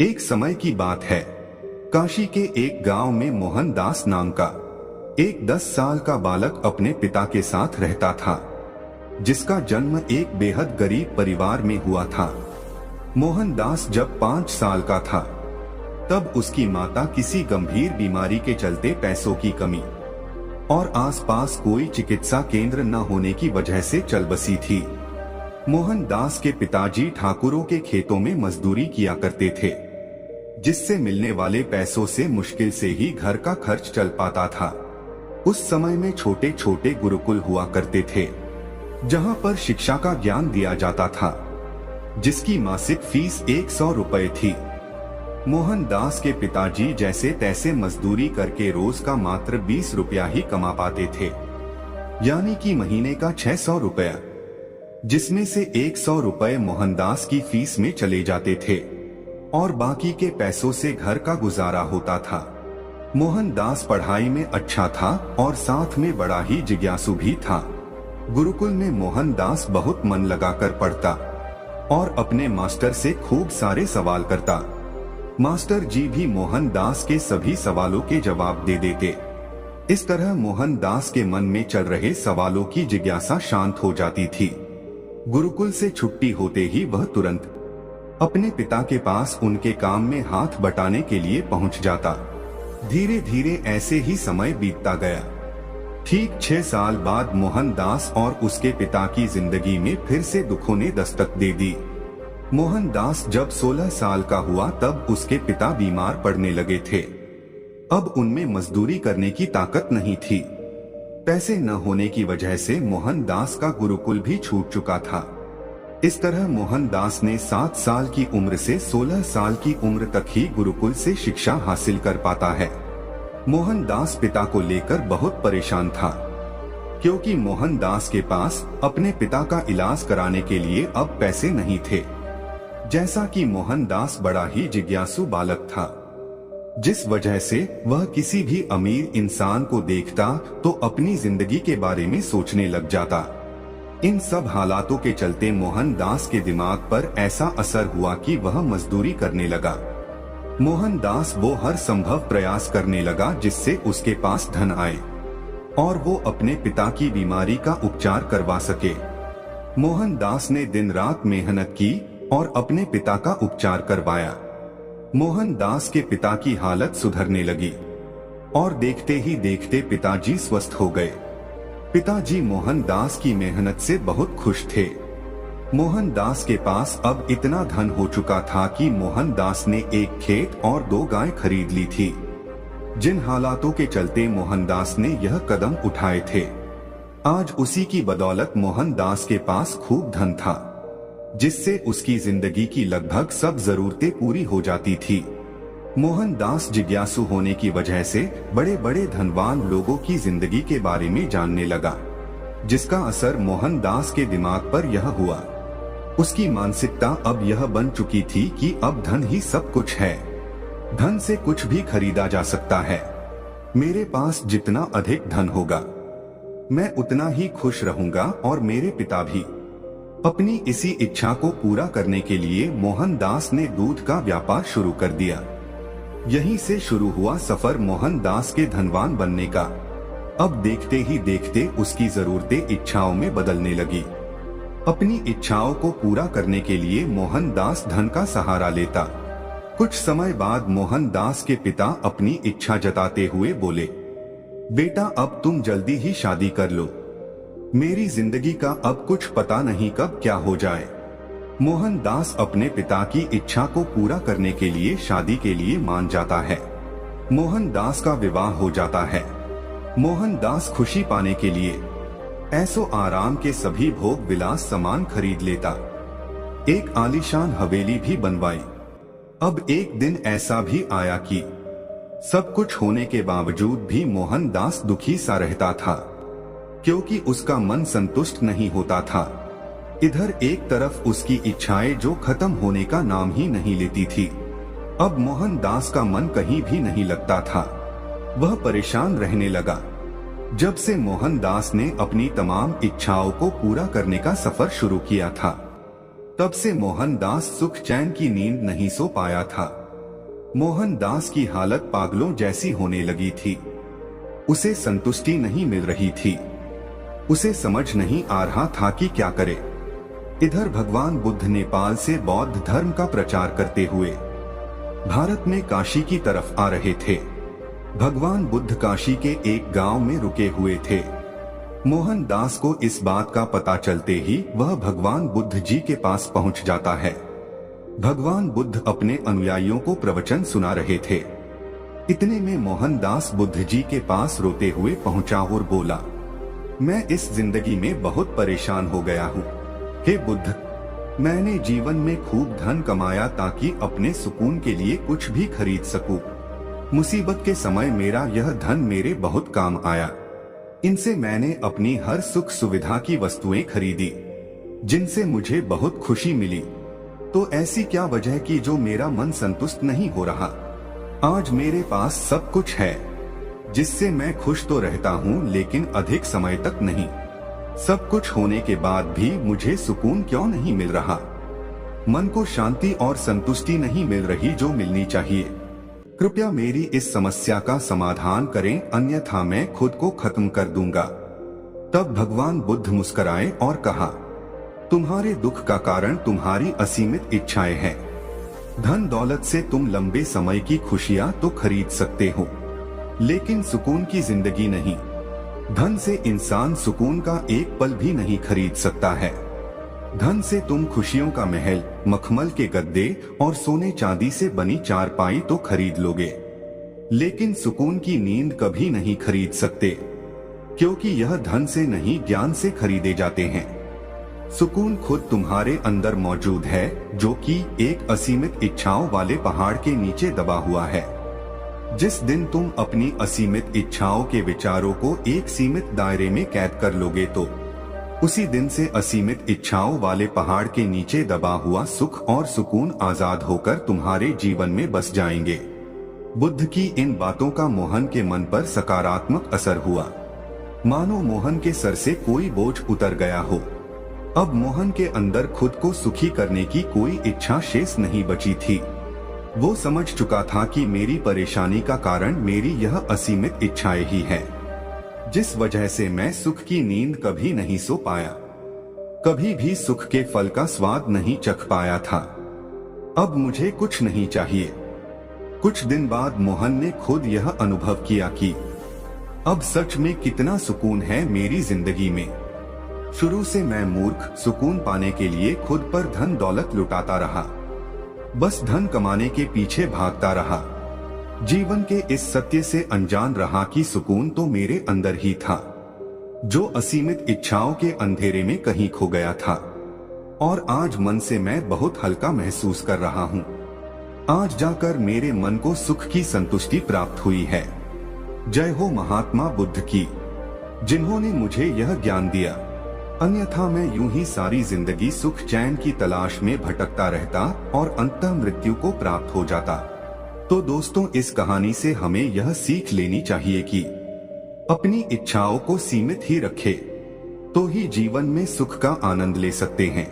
एक समय की बात है। काशी के एक गांव में मोहनदास नाम का एक 10 साल का बालक अपने पिता के साथ रहता था, जिसका जन्म एक बेहद गरीब परिवार में हुआ था। मोहनदास जब 5 साल का था, तब उसकी माता किसी गंभीर बीमारी के चलते पैसों की कमी और आसपास कोई चिकित्सा केंद्र न होने की वजह से चल बसी थी। मोहनदास के पिताजी ठाकुरों के खेतों में मजदूरी किया करते थे, जिससे मिलने वाले पैसों से मुश्किल से ही घर का खर्च चल पाता था। उस समय में छोटे छोटे गुरुकुल हुआ करते थे, जहां पर शिक्षा का ज्ञान दिया जाता था, जिसकी मासिक फीस 100 रुपए थी। मोहनदास के पिताजी जैसे तैसे मजदूरी करके रोज का मात्र 20 रुपया ही कमा पाते थे, यानी कि महीने का 600 रुपया, जिसमें से 100 रुपए मोहनदास की फीस में चले जाते थे और बाकी के पैसों से घर का गुजारा होता था। मोहनदास पढ़ाई में अच्छा था और साथ में बड़ा ही जिज्ञासु भी था। गुरुकुल में मोहनदास बहुत मन लगाकर पढ़ता और अपने मास्टर से खूब सारे सवाल करता। मास्टर जी भी मोहनदास के सभी सवालों के जवाब दे देते। इस तरह मोहनदास के मन में चल रहे सवालों की जिज्ञासा शांत हो जाती थी। गुरुकुल से छुट्टी होते ही वह तुरंत अपने पिता के पास उनके काम में हाथ बटाने के लिए पहुंच जाता। धीरे धीरे ऐसे ही समय बीतता गया। ठीक 6 साल बाद मोहनदास और उसके पिता की जिंदगी में फिर से दुखों ने दस्तक दे दी। मोहनदास जब 16 साल का हुआ, तब उसके पिता बीमार पड़ने लगे थे। अब उनमें मजदूरी करने की ताकत नहीं थी। पैसे न होने की वजह से मोहनदास का गुरुकुल भी छूट चुका था। इस तरह मोहनदास ने 7 साल की उम्र से 16 साल की उम्र तक ही गुरुकुल से शिक्षा हासिल कर पाता है। मोहनदास पिता को लेकर बहुत परेशान था, क्योंकि मोहनदास के पास अपने पिता का इलाज कराने के लिए अब पैसे नहीं थे। जैसा कि मोहनदास बड़ा ही जिज्ञासु बालक था, जिस वजह से वह किसी भी अमीर इंसान को देखता तो अपनी जिंदगी के बारे में सोचने लग जाता। इन सब हालातों के चलते मोहनदास के दिमाग पर ऐसा असर हुआ कि वह मजदूरी करने लगा। मोहनदास वो हर संभव प्रयास करने लगा जिससे उसके पास धन आए और वो अपने पिता की बीमारी का उपचार करवा सके। मोहनदास ने दिन रात मेहनत की और अपने पिता का उपचार करवाया। मोहनदास के पिता की हालत सुधरने लगी और देखते ही देखते पिताजी स्वस्थ हो गए। पिताजी मोहनदास की मेहनत से बहुत खुश थे। मोहनदास के पास अब इतना धन हो चुका था कि मोहनदास ने एक खेत और 2 गाय खरीद ली थी। जिन हालातों के चलते मोहनदास ने यह कदम उठाए थे, आज उसी की बदौलत मोहनदास के पास खूब धन था, जिससे उसकी जिंदगी की लगभग सब जरूरतें पूरी हो जाती थी। मोहनदास जिज्ञासु होने की वजह से बड़े बड़े धनवान लोगों की जिंदगी के बारे में जानने लगा, जिसका असर मोहनदास के दिमाग पर यह हुआ। उसकी मानसिकता अब यह बन चुकी थी कि अब धन ही सब कुछ है, धन से कुछ भी खरीदा जा सकता है। मेरे पास जितना अधिक धन होगा, मैं उतना ही खुश रहूंगा और मेरे पिता भी। अपनी इसी इच्छा को पूरा करने के लिए मोहनदास ने दूध का व्यापार शुरू कर दिया। यहीं से शुरू हुआ सफर मोहनदास के धनवान बनने का। अब देखते ही देखते उसकी जरूरतें इच्छाओं में बदलने लगी। अपनी इच्छाओं को पूरा करने के लिए मोहनदास धन का सहारा लेता। कुछ समय बाद मोहनदास के पिता अपनी इच्छा जताते हुए बोले, बेटा अब तुम जल्दी ही शादी कर लो, मेरी जिंदगी का अब कुछ पता नहीं कब क्या हो जाए। मोहनदास अपने पिता की इच्छा को पूरा करने के लिए शादी के लिए मान जाता है। मोहनदास का विवाह हो जाता है। मोहनदास खुशी पाने के लिए ऐसो आराम के सभी भोग विलास सामान खरीद लेता। एक आलीशान हवेली भी बनवाई। अब एक दिन ऐसा भी आया कि सब कुछ होने के बावजूद भी मोहनदास दुखी सा रहता था, क्योंकि उसका मन संतुष्ट नहीं होता था। इधर एक तरफ उसकी इच्छाएं जो खत्म होने का नाम ही नहीं लेती थी। अब मोहनदास का मन कहीं भी नहीं लगता था। वह परेशान रहने लगा। जब से मोहनदास ने अपनी तमाम इच्छाओं को पूरा करने का सफर शुरू किया था, तब से मोहनदास सुख चैन की नींद नहीं सो पाया था। मोहनदास की हालत पागलों जैसी होने लगी थी। उसे संतुष्टि नहीं मिल रही थी। उसे समझ नहीं आ रहा था कि क्या करे। इधर भगवान बुद्ध नेपाल से बौद्ध धर्म का प्रचार करते हुए भारत में काशी की तरफ आ रहे थे। भगवान बुद्ध काशी के एक गांव में रुके हुए थे। मोहनदास को इस बात का पता चलते ही वह भगवान बुद्ध जी के पास पहुंच जाता है। भगवान बुद्ध अपने अनुयायियों को प्रवचन सुना रहे थे। इतने में मोहनदास बुद्ध जी के पास रोते हुए पहुंचा और बोला, मैं इस जिंदगी में बहुत परेशान हो गया हूँ। हे बुद्ध, मैंने जीवन में खूब धन कमाया ताकि अपने सुकून के लिए कुछ भी खरीद सकूं। मुसीबत के समय मेरा यह धन मेरे बहुत काम आया। इनसे मैंने अपनी हर सुख सुविधा की वस्तुएं खरीदी, जिनसे मुझे बहुत खुशी मिली। तो ऐसी क्या वजह की जो मेरा मन संतुष्ट नहीं हो रहा? आज मेरे पास सब कुछ है, जिससे मैं खुश तो रहता हूँ, लेकिन अधिक समय तक नहीं। सब कुछ होने के बाद भी मुझे सुकून क्यों नहीं मिल रहा? मन को शांति और संतुष्टि नहीं मिल रही जो मिलनी चाहिए। कृपया मेरी इस समस्या का समाधान करें, अन्यथा मैं खुद को खत्म कर दूंगा। तब भगवान बुद्ध मुस्कुराए और कहा, तुम्हारे दुख का कारण तुम्हारी असीमित इच्छाएं हैं। धन दौलत से तुम लंबे समय की खुशियां तो खरीद सकते हो, लेकिन सुकून की जिंदगी नहीं। धन से इंसान सुकून का एक पल भी नहीं खरीद सकता है। धन से तुम खुशियों का महल, मखमल के गद्दे और सोने चांदी से बनी चारपाई तो खरीद लोगे, लेकिन सुकून की नींद कभी नहीं खरीद सकते, क्योंकि यह धन से नहीं ज्ञान से खरीदे जाते हैं। सुकून खुद तुम्हारे अंदर मौजूद है, जो कि एक असीमित इच्छाओं वाले पहाड़ के नीचे दबा हुआ है। जिस दिन तुम अपनी असीमित इच्छाओं के विचारों को एक सीमित दायरे में कैद कर लोगे, तो उसी दिन से असीमित इच्छाओं वाले पहाड़ के नीचे दबा हुआ सुख और सुकून आजाद होकर तुम्हारे जीवन में बस जाएंगे। बुद्ध की इन बातों का मोहन के मन पर सकारात्मक असर हुआ, मानो मोहन के सर से कोई बोझ उतर गया हो। अब मोहन के अंदर खुद को सुखी करने की कोई इच्छा शेष नहीं बची थी। वो समझ चुका था कि मेरी परेशानी का कारण मेरी यह असीमित इच्छाएं ही है, जिस वजह से मैं सुख की नींद कभी नहीं सो पाया, कभी भी सुख के फल का स्वाद नहीं चख पाया था। अब मुझे कुछ नहीं चाहिए। कुछ दिन बाद मोहन ने खुद यह अनुभव किया कि अब सच में कितना सुकून है मेरी जिंदगी में। शुरू से मैं मूर्ख, सुकून पाने के लिए खुद पर धन दौलत लुटाता रहा, बस धन कमाने के पीछे भागता रहा। जीवन के इस सत्य से अनजान रहा कि सुकून तो मेरे अंदर ही था, जो असीमित इच्छाओं के अंधेरे में कहीं खो गया था। और आज मन से मैं बहुत हल्का महसूस कर रहा हूँ। आज जाकर मेरे मन को सुख की संतुष्टि प्राप्त हुई है। जय हो महात्मा बुद्ध की, जिन्होंने मुझे यह ज्ञान दिया। अन्यथा मैं यूं ही सारी जिंदगी सुख चैन की तलाश में भटकता रहता और अंततः मृत्यु को प्राप्त हो जाता। तो दोस्तों, इस कहानी से हमें यह सीख लेनी चाहिए कि अपनी इच्छाओं को सीमित ही रखें, तो ही जीवन में सुख का आनंद ले सकते हैं।